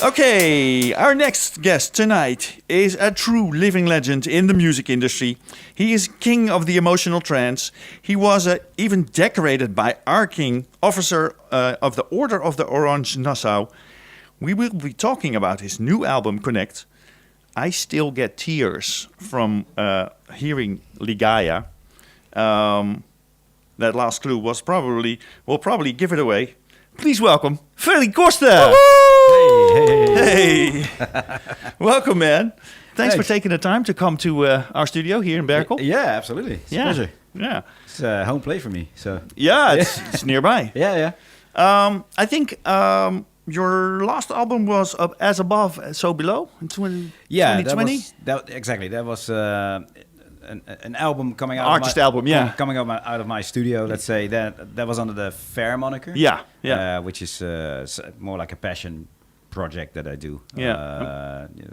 Okay, our next guest tonight is a true living legend in the music industry. He is king of the emotional trance. He was even decorated by our king, officer of the Order of the Orange Nassau. We will be talking about his new album, Connect. I still get tears from hearing Ligaya. That last clue will probably give it away. Please welcome Ferry Corsten. Hey. Welcome, man. Thanks for taking the time to come to our studio here in Berkel. Yeah, absolutely. It's a pleasure. Yeah. It's home play for me. So yeah, it's nearby. Yeah. I think your last album was As Above, So Below in 2020? Exactly. That was an album coming out. Artist album, yeah. Coming out of my studio, let's say. That was under the Fair moniker. Yeah. Which is more like a passion project that I do.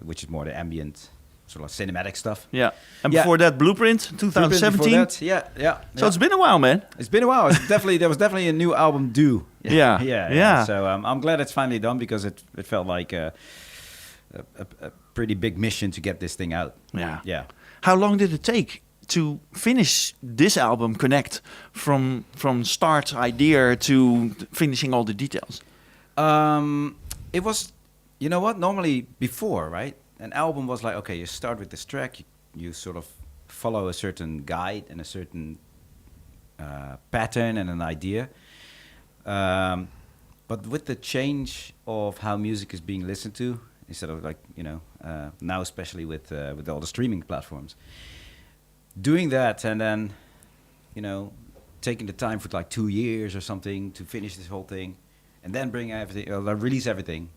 Which is more the ambient, sort of cinematic stuff. Yeah. And before that, Blueprint, 2017. Yeah. So it's been a while, man. It's been a while. There was definitely a new album due. Yeah. So I'm glad it's finally done because it felt like a pretty big mission to get this thing out. Yeah. How long did it take to finish this album, Connect, from start idea to finishing all the details? It was, you know what? Normally before, right? An album was like, okay, you start with this track, you sort of follow a certain guide and a certain pattern and an idea. But with the change of how music is being listened to, instead of like, now especially with all the streaming platforms, doing that and then, taking the time for like 2 years or something to finish this whole thing, and then bring everything, release everything.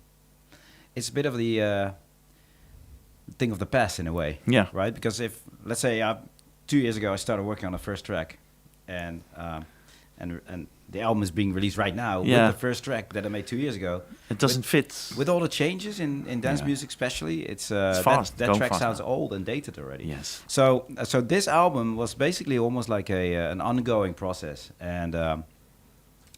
It's a bit of the thing of the past in a way, right? Because if, let's say, 2 years ago I started working on the first track, and the album is being released right now with the first track that I made 2 years ago. It doesn't fit. With all the changes in dance music especially, it's fast. That track sounds now. old and dated already. Yes. So this album was basically almost like an ongoing process. And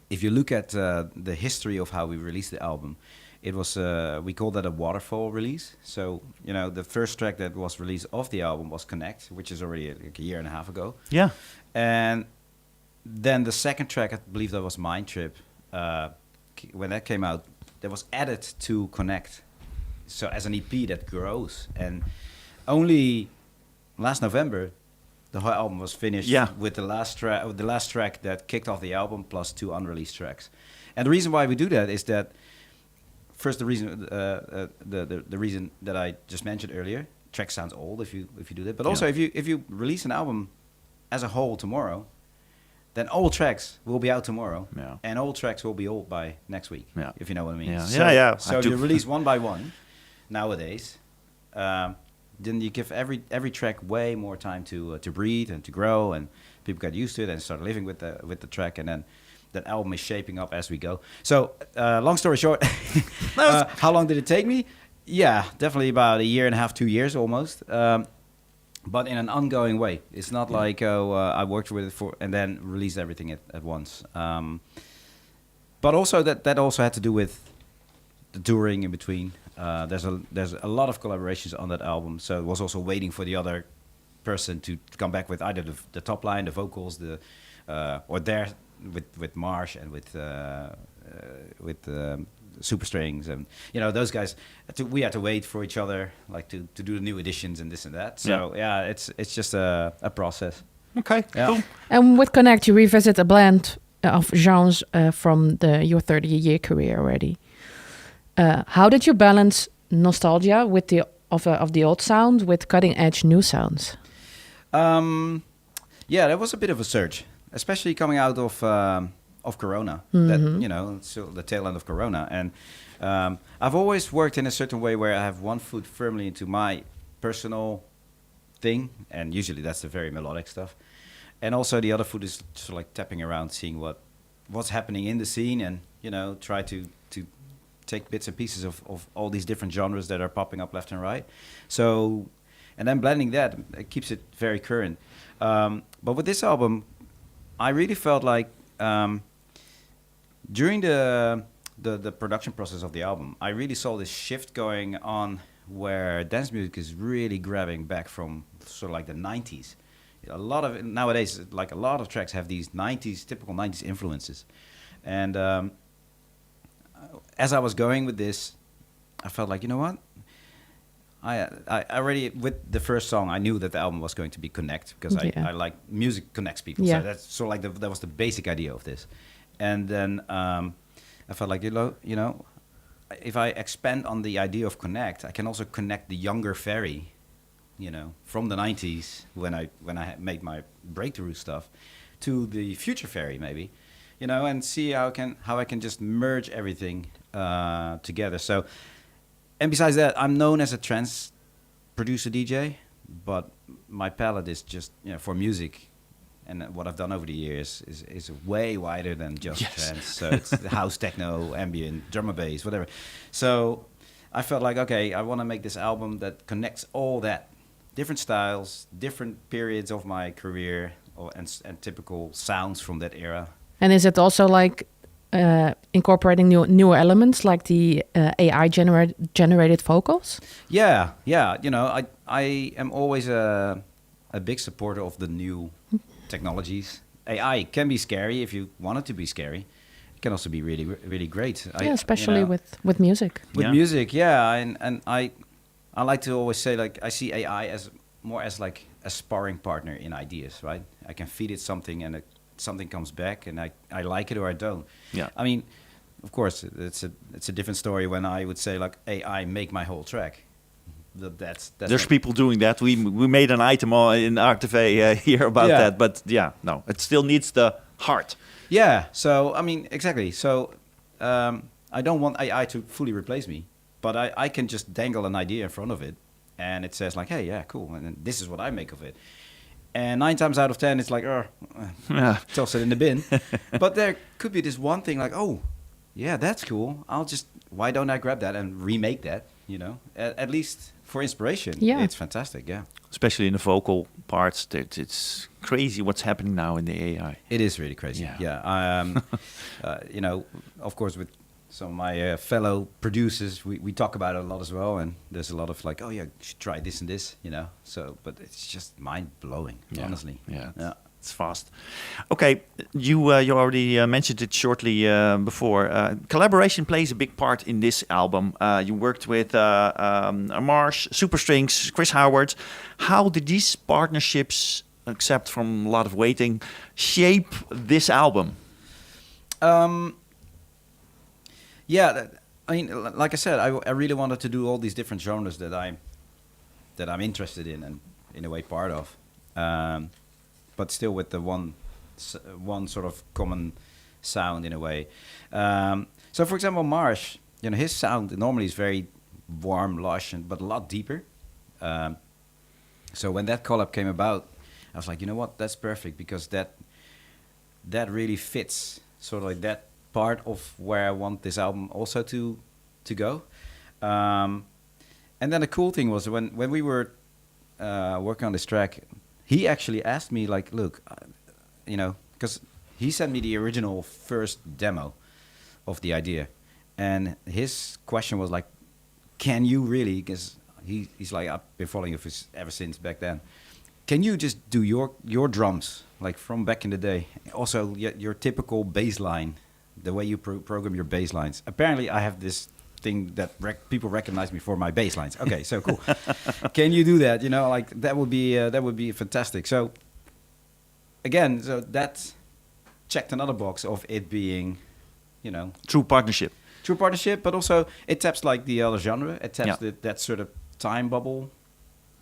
if you look at the history of how we released the album, it was, we call that a waterfall release. So, the first track that was released off the album was Connect, which is already like a year and a half ago. Yeah. And then the second track, I believe that was Mind Trip, when that came out, that was added to Connect. So as an EP that grows. And only last November, the whole album was finished with the last track that kicked off the album plus 2 unreleased tracks. And the reason why we do that is that, first, the reason that I just mentioned earlier, track sounds old if you do that. But also if you release an album as a whole tomorrow, then old tracks will be out tomorrow, and old tracks will be old by next week, if you know what I mean. So you release one by one nowadays, then you give every track way more time to breathe and to grow, and people get used to it and start living with the track, and then that album is shaping up as we go. So long story short, how long did it take me? Yeah, definitely about a year and a half, 2 years almost. But in an ongoing way. It's not like I worked with it and then released everything at once. But also that also had to do with the touring in between. There's a lot of collaborations on that album, so it was also waiting for the other person to come back with either the top line, the vocals, with Marsh and with SUPERSTRINGS, and those guys. We had to wait for each other, like to do the new editions and this and that. So it's just a process. Okay, cool. And with Connect, you revisit a blend of genres from your 30-year career already. How did you balance nostalgia with of the old sound with cutting edge new sounds? That was a bit of a surge, especially coming out of Corona. That still the tail end of Corona, and I've always worked in a certain way where I have one foot firmly into my personal thing, and usually that's the very melodic stuff, and also the other foot is sort of like tapping around, seeing what's happening in the scene, and try to take bits and pieces of all these different genres that are popping up left and right. So, and then blending that, it keeps it very current. But with this album, I really felt like during the the production process of the album, I really saw this shift going on where dance music is really grabbing back from sort of like the 90s. A lot of nowadays, like a lot of tracks have these 90s, typical 90s influences. And as I was going with this, I felt like, you know what? I already, with the first song, I knew that the album was going to be connect, because I like music connects people. Yeah. So that's sort of like that was the basic idea of this. And then I felt like, you know, if I expand on the idea of connect, I can also connect the younger Ferry, you know, from the 90s when I made my breakthrough stuff, to the future Ferry maybe, you know, and see how I can just merge everything together. So, and besides that, I'm known as a trance producer DJ, but my palette is just, you know, for music. And what I've done over the years is way wider than just trance. So it's house, techno, ambient, drum and bass, whatever. So I felt like, okay, I want to make this album that connects all that, different styles, different periods of my career, and typical sounds from that era. And is it also like incorporating newer elements, like the AI generated vocals? Yeah. You know, I am always a big supporter of the new technologies. AI can be scary if you want it to be scary. It can also be really, really great. Especially, you know, with music. With music, yeah. And I like to always say, like, I see AI as more as like a sparring partner in ideas, right? I can feed it something and something comes back, and I like it or I don't. Yeah. I mean, of course, it's a different story when I would say, like, AI make my whole track. That's There's people doing that. We made an item in RTV here about that, but no, it still needs the heart. Yeah. So I mean, exactly. So I don't want AI to fully replace me, but I can just dangle an idea in front of it, and it says like, hey, yeah, cool, and then this is what I make of it. And 9 times out of 10, it's like, toss it in the bin. But there could be this one thing like, oh, yeah, that's cool. Why don't I grab that and remake that? You know, at least for inspiration. Yeah, it's fantastic. Yeah, especially in the vocal parts. It's crazy what's happening now in the AI. It is really crazy. Yeah. You know, of course, with some of my fellow producers, we talk about it a lot as well. And there's a lot of like, oh yeah, you should try this and this. You know, but it's just mind blowing. Honestly. Yeah. It's fast. Okay, you already mentioned it shortly before. Collaboration plays a big part in this album. You worked with Marsh, SUPERSTRINGS, Chris Howard. How did these partnerships, except from a lot of waiting, shape this album? Yeah, I mean, like I said, I really wanted to do all these different genres that I'm interested in and in a way part of. But still with the one sort of common sound in a way. So, for example, Marsh, you know, his sound normally is very warm, lush, but a lot deeper. So when that collab came about, I was like, you know what, that's perfect, because that really fits sort of like that part of where I want this album also to go. And then the cool thing was when we were working on this track, he actually asked me, like, look, you know, because he sent me the original first demo of the idea. And his question was like, can you really, because he's like, I've been following you ever since back then. Can you just do your drums, like from back in the day? Also, your typical bass line, the way you program your bass lines. Apparently, I have this thing that people recognize me for my bass lines. Okay, so cool. Can you do that? You know, like that would be fantastic. So again, so that checked another box of it being, you know, true partnership. But also it taps like the other genre. It taps that sort of time bubble.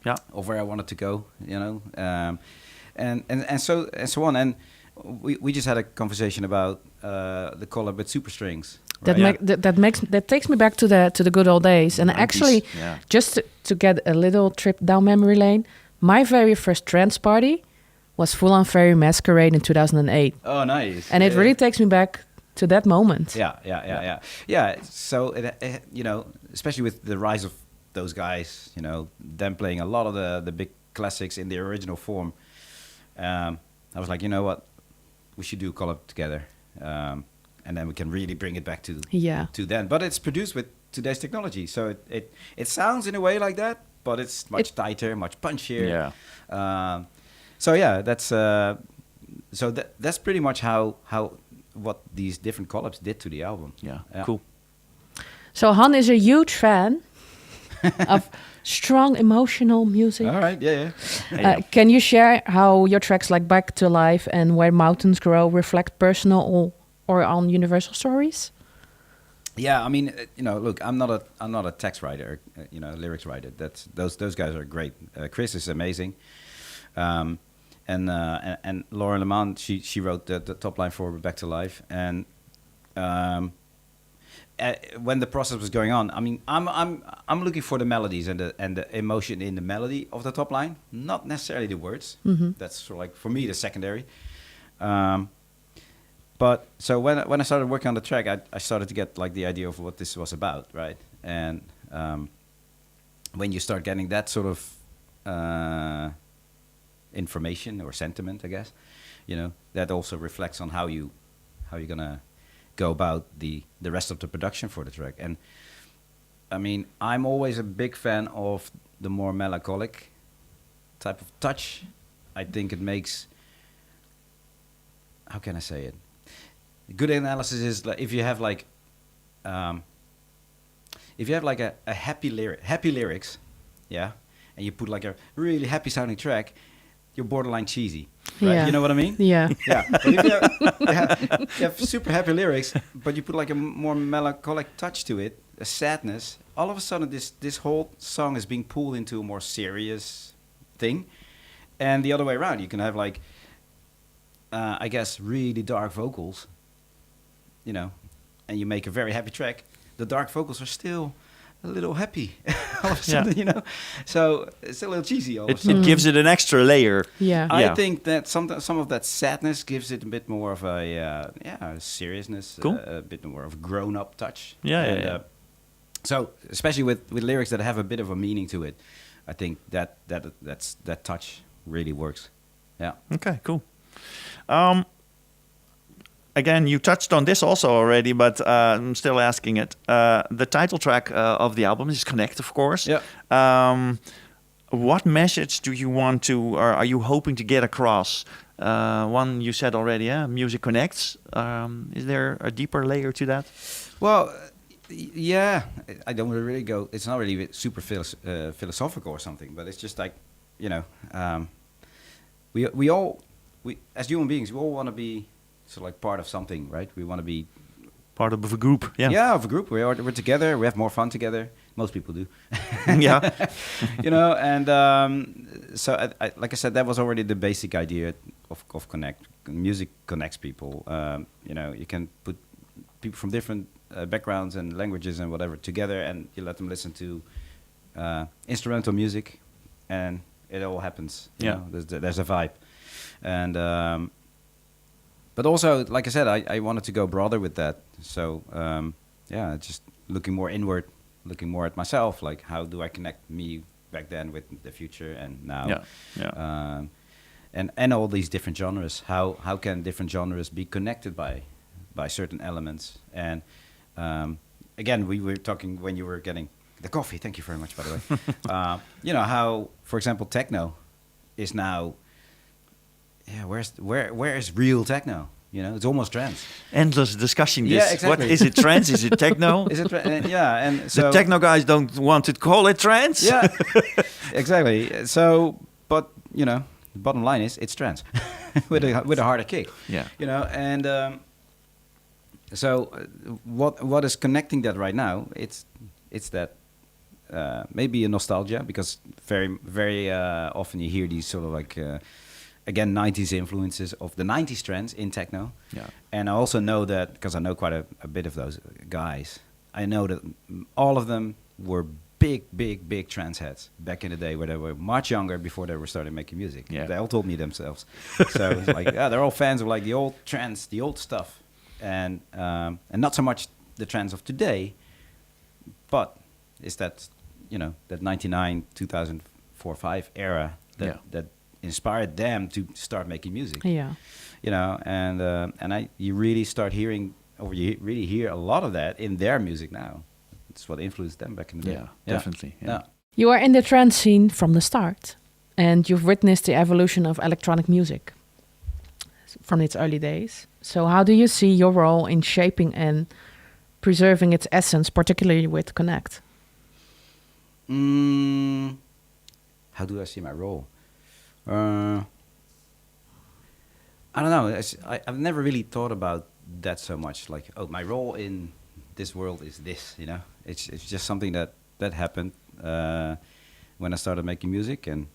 Yeah. Of where I wanted to go. You know, and so on. And we just had a conversation about the collab with SUPERSTRINGS. Right. That takes me back to the good old days. And 90s, actually, just to get a little trip down memory lane, my very first trance party was Full On Ferry Masquerade in 2008. Oh, nice! And it really takes me back to that moment. Yeah. So it, you know, especially with the rise of those guys, you know, them playing a lot of the big classics in their original form. I was like, you know what, we should do a collab together. and then we can really bring it back to Yeah. to then. But it's produced with today's technology, so it sounds in a way like that, but it's much tighter, much punchier. Yeah. So yeah, that's pretty much how what these different collabs did to the album. Yeah. Yeah. Cool. So Han is a huge fan of strong emotional music. All right, yeah. Can you share how your tracks like Back to Life and Where Mountains Grow reflect personal or on universal stories? Yeah, I mean, look, I'm not a text writer, lyrics writer. Those guys are great. Chris is amazing, and Laura Lemond, she wrote the top line for Back to Life, and when the process was going on, I mean, I'm looking for the melodies and the emotion in the melody of the top line, not necessarily the words. Mm-hmm. That's sort of like, for me, the secondary. But so when I started working on the track, I started to get like the idea of what this was about, right? And when you start getting that sort of information or sentiment, I guess, that also reflects on how you're gonna go about the rest of the production for the track. And I mean, I'm always a big fan of the more melancholic type of touch. I think it makes, how can I say it? Good analysis is like if you have like a happy lyrics, yeah, and you put like a really happy sounding track, you're borderline cheesy, right? Yeah. You know what I mean? Yeah. Yeah. But if you have super happy lyrics, but you put like a more melancholic touch to it, a sadness, all of a sudden this whole song is being pulled into a more serious thing. And the other way around, you can have like, I guess, really dark vocals, and you make a very happy track. The dark vocals are still a little happy all of a sudden, So it's a little cheesy all of a sudden. It gives it an extra layer. Yeah. I think that some of that sadness gives it a bit more of a seriousness, Cool. A bit more of a grown-up touch. Yeah. So especially with lyrics that have a bit of a meaning to it, I think that touch really works. Yeah. Okay, cool. Again, you touched on this also already, but I'm still asking it. The title track of the album is Connect, of course. Yeah. What message do you want to, or are you hoping to get across? One you said already, music connects. Is there a deeper layer to that? Well, yeah, I don't really go. It's not really super philosophical or something, but it's just like, we all as human beings, we all want to be sort of like part of something, right? We want to be part of a group. Yeah. Yeah, of a group. We're together. We have more fun together. Most people do. Yeah. And so I, like I said, that was already the basic idea of Connect. Music connects people. You can put people from different backgrounds and languages and whatever together, and you let them listen to instrumental music, and it all happens. You know, there's a vibe. And but also, like I said, I wanted to go broader with that. So just looking more inward, looking more at myself, like how do I connect me back then with the future and now? And all these different genres. How can different genres be connected by certain elements? And again, we were talking when you were getting the coffee. Thank you very much, by the way. How, for example, techno is now. Yeah, where is real techno? It's almost trance. Endless discussion. Yeah, exactly. What is it? Trance? Is it techno? Is it? And so the techno guys don't want to call it trance. Yeah, exactly. So, but the bottom line is it's trance with a harder kick. Yeah. And so what is connecting that right now? It's that maybe a nostalgia, because very very often you hear these sort of like. Again, 90s influences of the 90s trends in techno. Yeah. And I also know that, because I know quite a bit of those guys, I know that all of them were big trance heads back in the day, where they were much younger before they were starting making music. Yeah. They all told me themselves. So it's like, they're all fans of like the old trance, the old stuff. And not so much the trance of today, but it's that, that 99, 2004, 5 era that inspired them to start making music. Yeah. And you really start hearing or you really hear a lot of that in their music now. It's what influenced them back in the day. Yeah, definitely. Yeah. You are in the trance scene from the start, and you've witnessed the evolution of electronic music from its early days. So how do you see your role in shaping and preserving its essence, particularly with Connect? How do I see my role? I don't know. I've never really thought about that so much. Like, oh, my role in this world is this. You know, it's just something that happened when I started making music, and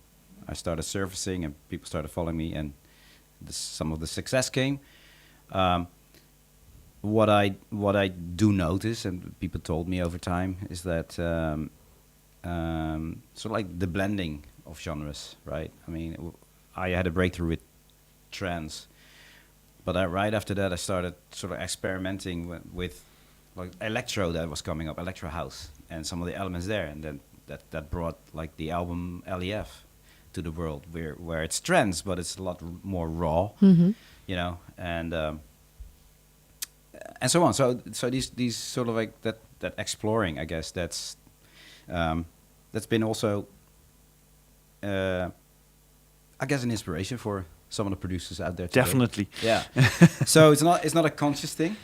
I started surfacing, and people started following me, and some of the success came. What I do notice, and people told me over time, is that sort of like the blending of genres, right? I mean, I had a breakthrough with trance, but right after that, I started sort of experimenting with like electro that was coming up, electro house, and some of the elements there, and then that brought like the album LEF to the world, where it's trance, but it's a lot more raw, you know, and so on. So these sort of like that exploring, I guess that's been also I guess an inspiration for some of the producers out there today. Definitely. Yeah. So it's not a conscious thing.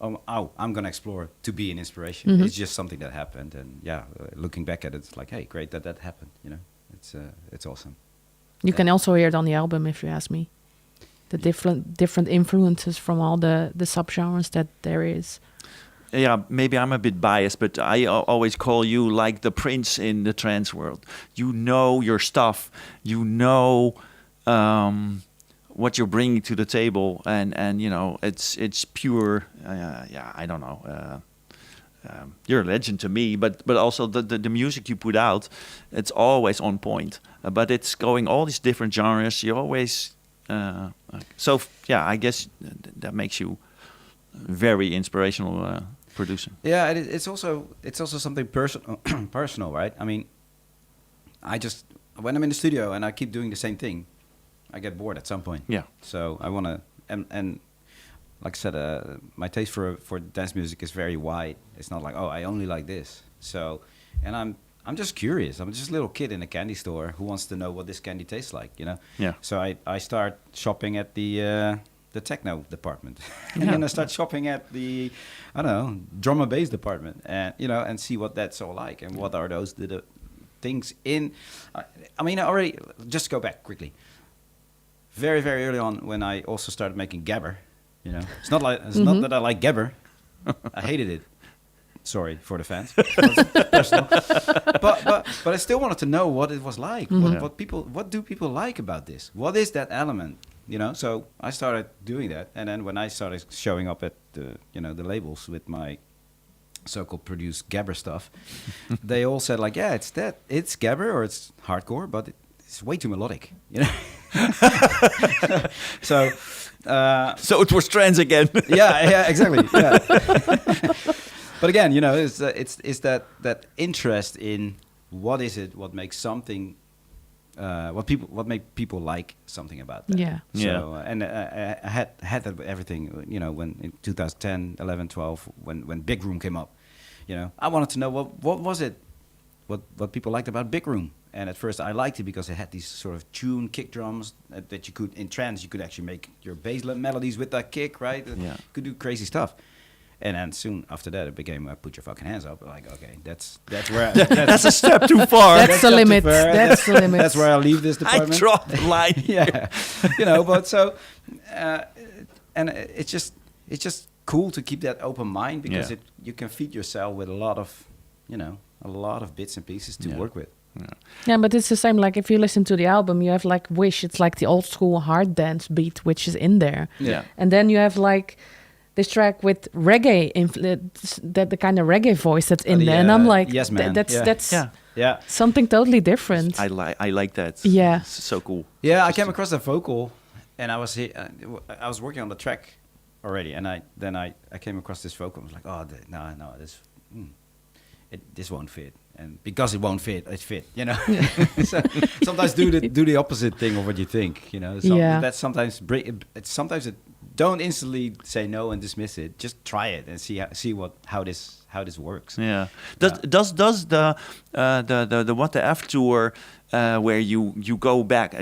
I'm gonna explore to be an inspiration. It's just something that happened, and looking back at it, it's like, hey, great that happened. You know, it's awesome. You can also hear it on the album, if you ask me. The different influences from all the subgenres that there is. Yeah, maybe I'm a bit biased, but I always call you like the prince in the trance world. You know your stuff. You know what you're bringing to the table, and you know it's pure. I don't know. You're a legend to me, but also the music you put out, it's always on point. But it's going all these different genres. You always. I guess that makes you very inspirational producer. Yeah, it's also something personal, right? I mean, when I'm in the studio and I keep doing the same thing, I get bored at some point. Yeah. So I want to, and like I said, my taste for dance music is very wide. It's not like, oh, I only like this. So, and I'm just curious. I'm just a little kid in a candy store who wants to know what this candy tastes like, you know? Yeah. So I start shopping at the techno department. And then I start shopping at the, I don't know, drum and bass department, and, you know, and see what that's all like, and what are those the things in... I mean, I already... Just go back quickly. Very, very early on, when I also started making gabber, you know? It's not that I like gabber. I hated it. Sorry for the fans. Personal. But I still wanted to know what it was like. What do people like about this? What is that element? You know, so I started doing that, and then when I started showing up at the labels with my so-called produced gabber stuff, they all said like, yeah, it's gabber or it's hardcore, but it's way too melodic, you know. So it was trance again. yeah, exactly. Yeah. But again, you know, it's that interest in what is it, what makes something, what make people like something about that. Yeah. So and I had that with everything. You know, when in 2010, 11, 12, when Big Room came up, you know, I wanted to know what was it, what people liked about Big Room. And at first I liked it because it had these sort of tune kick drums that you could, in trance, you could actually make your bass melodies with that kick, right? Yeah. You could do crazy stuff. And then soon after that, it became put your fucking hands up. Like, okay, that's where that's a step too far. That's the limit. That's the limit. That's where I leave this department. I dropped the line. Yeah, you know. But so, and it's just cool to keep that open mind, because you can feed yourself with a lot of bits and pieces to work with. Yeah, but it's the same. Like if you listen to the album, you have like Wish. It's like the old school hard dance beat, which is in there. Yeah, and then you have like this track with reggae, the kind of reggae voice that's in there, and I'm like, yes, man. That's yeah, something totally different. I like that. Yeah, it's so cool. Yeah, I came across the vocal, and I was working on the track already, and I came across this vocal. I was like, oh no, this won't fit, and because it won't fit, it fit, you know. So sometimes do the opposite thing of what you think, you know. So that sometimes it don't instantly say no and dismiss it. Just try it and see how this works. Yeah. Does the What the F tour, where you go back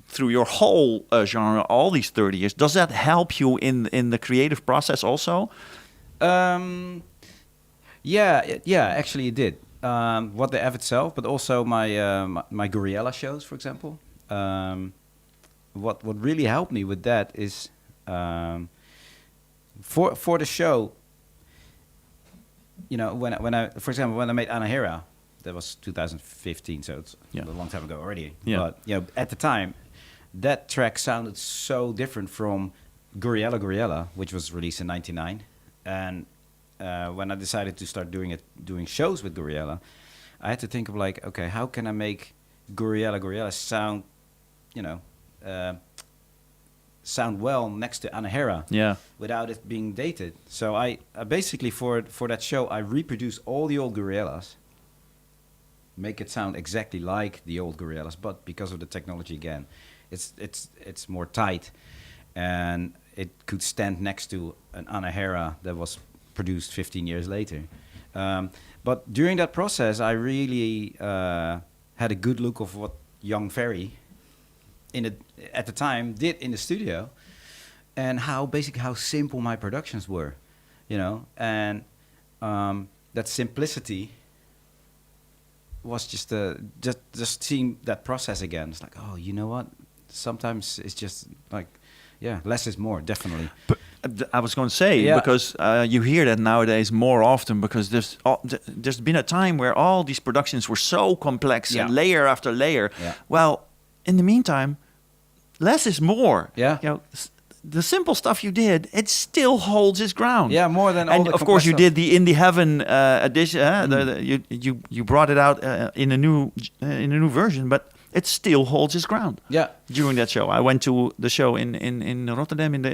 through your whole genre, all these 30 years, does that help you in the creative process also? Yeah, actually it did. What the F itself, but also my Gorilla shows, for example. What really helped me with that is for the show. You know, when I for example when I made Anahera, that was 2015, so it's a long time ago already. Yeah. But at the time, that track sounded so different from Gorilla, which was released in '99, and when I decided to start doing shows with Gorilla, I had to think of like, okay, how can I make Gorilla sound, sound well next to Anahera, without it being dated. So I basically for that show I reproduced all the old Gorillas, make it sound exactly like the old Gorillas, but because of the technology again, it's more tight, and it could stand next to an Anahera that was produced 15 years later. But during that process, I really had a good look of what young Ferry at the time did in the studio, and how simple my productions were, and that simplicity was just seeing that process again. It's like, oh, you know what? Sometimes it's just like, less is more, definitely. But I was going to say, because you hear that nowadays more often, because there's been a time where all these productions were so complex and layer after layer. Yeah. Well, in the meantime, less is more. Yeah. The simple stuff you did, it still holds its ground. Yeah, more than all and the of course you complex did the Indie Heaven edition. You brought it out in a new version, but it still holds its ground. Yeah. During that show, I went to the show in Rotterdam in the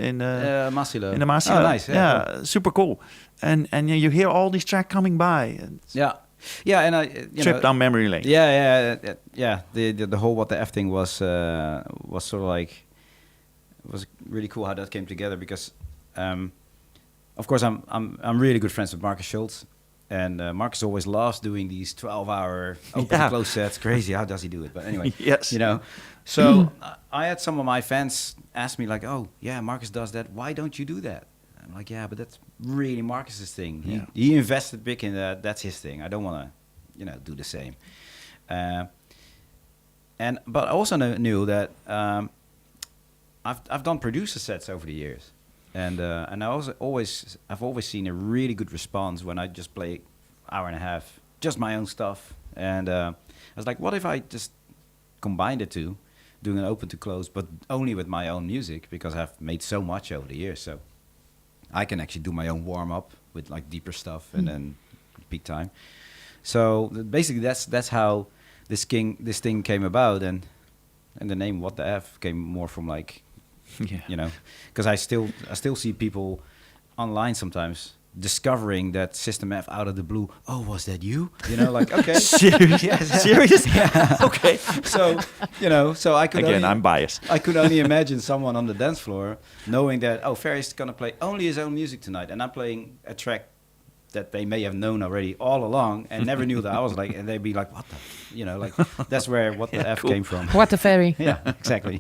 Massilo. In the Massilo. Oh, nice. Yeah, Cool. super cool. And you hear all these tracks coming by. And I trip down memory lane. Yeah. The whole What the F thing was sort of like, it was really cool how that came together, because of course I'm really good friends with Marcus Schultz, and Marcus always loves doing these 12-hour open and close sets. Crazy, how does he do it? But anyway, yes, So I had some of my fans ask me like, oh yeah, Marcus does that, why don't you do that? I'm like, yeah, but that's really Marcus's thing. He invested big in that. That's his thing. I don't want to, do the same. But I also knew that I've done producer sets over the years, and I've always seen a really good response when I just play hour and a half, just my own stuff. And I was like, what if I just combined the two, doing an open to close, but only with my own music, because I've made so much over the years, so I can actually do my own warm up with like deeper stuff and then peak time. So basically, that's how this thing came about, and the name What the F came more from like, because I still see people online sometimes discovering that System F out of the blue. Oh, was that you? Like, okay, serious? Serious? Yeah. Okay. So so I could I'm biased. I could only imagine someone on the dance floor knowing that, oh, Ferry's gonna play only his own music tonight, and I'm playing a track that they may have known already all along and never knew that I was like, and they'd be like, what the, like, that's where What the F came from. What the Ferry. Yeah, exactly.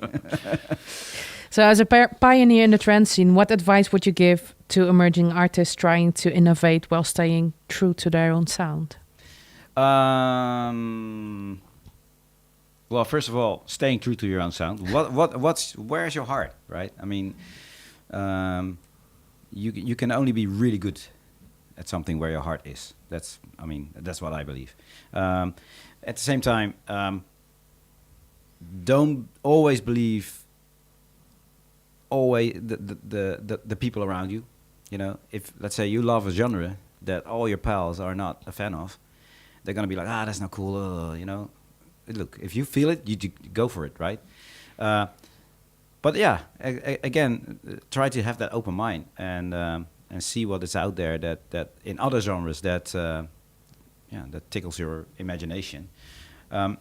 So as a pioneer in the trance scene, what advice would you give to emerging artists trying to innovate while staying true to their own sound? Well, first of all, staying true to your own sound. Where's your heart, right? I mean, you can only be really good at something where your heart is. That's what I believe. At the same time, don't always believe the people around you. If let's say you love a genre that all your pals are not a fan of, they're gonna be like, that's not cool. Look, if you feel it, you go for it, right? But yeah, again, try to have that open mind and see what is out there that in other genres that tickles your imagination. I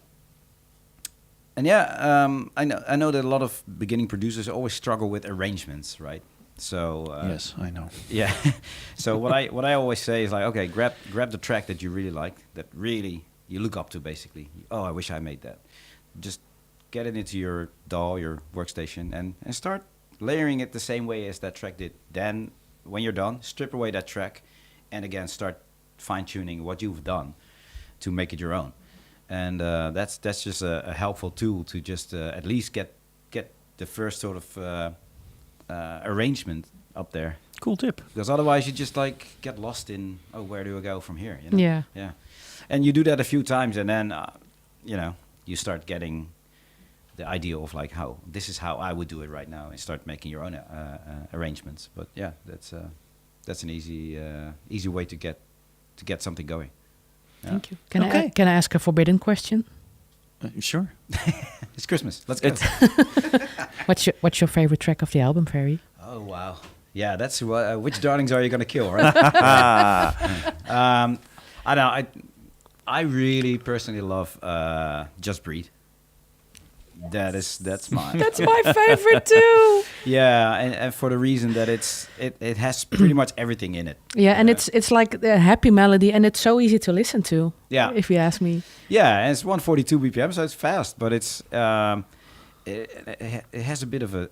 know that a lot of beginning producers always struggle with arrangements, right? So yes, I know. yeah. So what I always say is like, okay, grab the track that you really like, that really you look up to, basically. Oh, I wish I made that. Just get it into your DAW, your workstation, and start layering it the same way as that track did. Then when you're done, strip away that track, and again start fine-tuning what you've done to make it your own. And that's just a helpful tool to just at least get the first sort of arrangement up there. Cool tip. Because otherwise you just like get lost in, oh, where do I go from here? You know? Yeah. And you do that a few times, and then you start getting the idea of like how this is how I would do it right now, and start making your own arrangements. But yeah, that's an easy way to get something going. Yeah. Thank you. Can I ask a forbidden question? Sure. It's Christmas. Let's go. What's your favorite track of the album, Ferry? Oh wow. Yeah, that's which darlings are you gonna kill, right? I know. I really personally love Just Breathe. That's mine. That's my favorite too. Yeah, and for the reason that it has pretty much everything in it. Yeah, and it's like a happy melody, and it's so easy to listen to. Yeah, if you ask me. Yeah, and it's 142 BPM, so it's fast, but it's it has a bit of a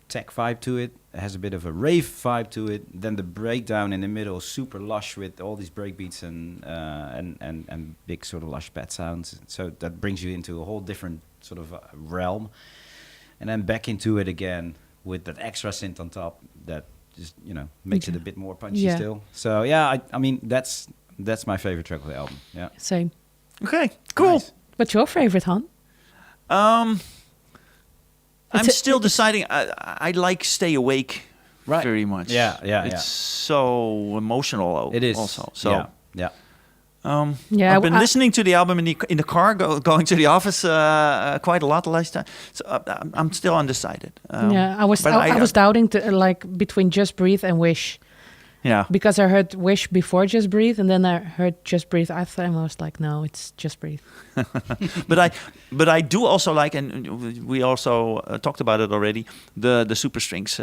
tech vibe to it. It has a bit of a rave vibe to it. Then the breakdown in the middle is super lush with all these breakbeats and big sort of lush pad sounds. So that brings you into a whole different sort of realm. And then back into it again with that extra synth on top that just, makes it a bit more punchy still. So yeah, I mean that's my favorite track of the album. Yeah. Same. Okay, cool. Nice. What's your favorite, Han? I'm still deciding. I like Stay Awake very much. Yeah. It's so emotional. It is also. So yeah. I've been listening to the album in the car going to the office quite a lot the last time. So I'm still undecided. I was doubting between Just Breathe and Wish. Yeah. Because I heard Wish before Just Breathe, and then I heard Just Breathe. I was like, no, it's Just Breathe. But I do also like, and we also talked about it already, the SUPERSTRINGS.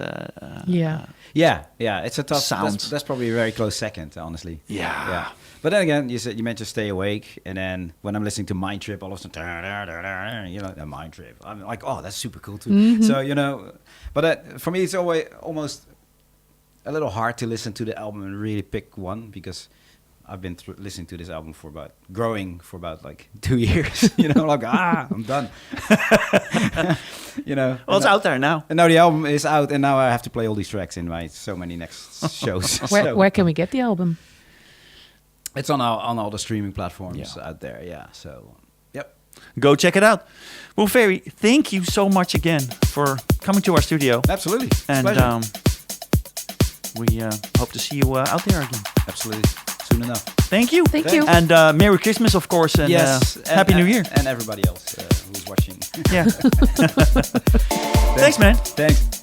It's a tough sound. That's probably a very close second, honestly. Yeah. But then again, you mentioned Stay Awake, and then when I'm listening to Mind Trip, all of a sudden, a Mind Trip. I'm like, oh, that's super cool too. Mm-hmm. So but for me, it's always almost a little hard to listen to the album and really pick one, because I've been listening to this album growing for about like 2 years. I'm done. Well, it's out there now. And now the album is out, and now I have to play all these tracks in my so many next shows. Where can we get the album? It's on all the streaming platforms out there. Yeah. So, yep. Go check it out. Well, Ferry, thank you so much again for coming to our studio. Absolutely. And we hope to see you out there again. Absolutely. Soon enough. Thank you. Thank you. And Merry Christmas, of course. And Happy New Year. And everybody else who's watching. Yeah. Thanks, man. Thanks.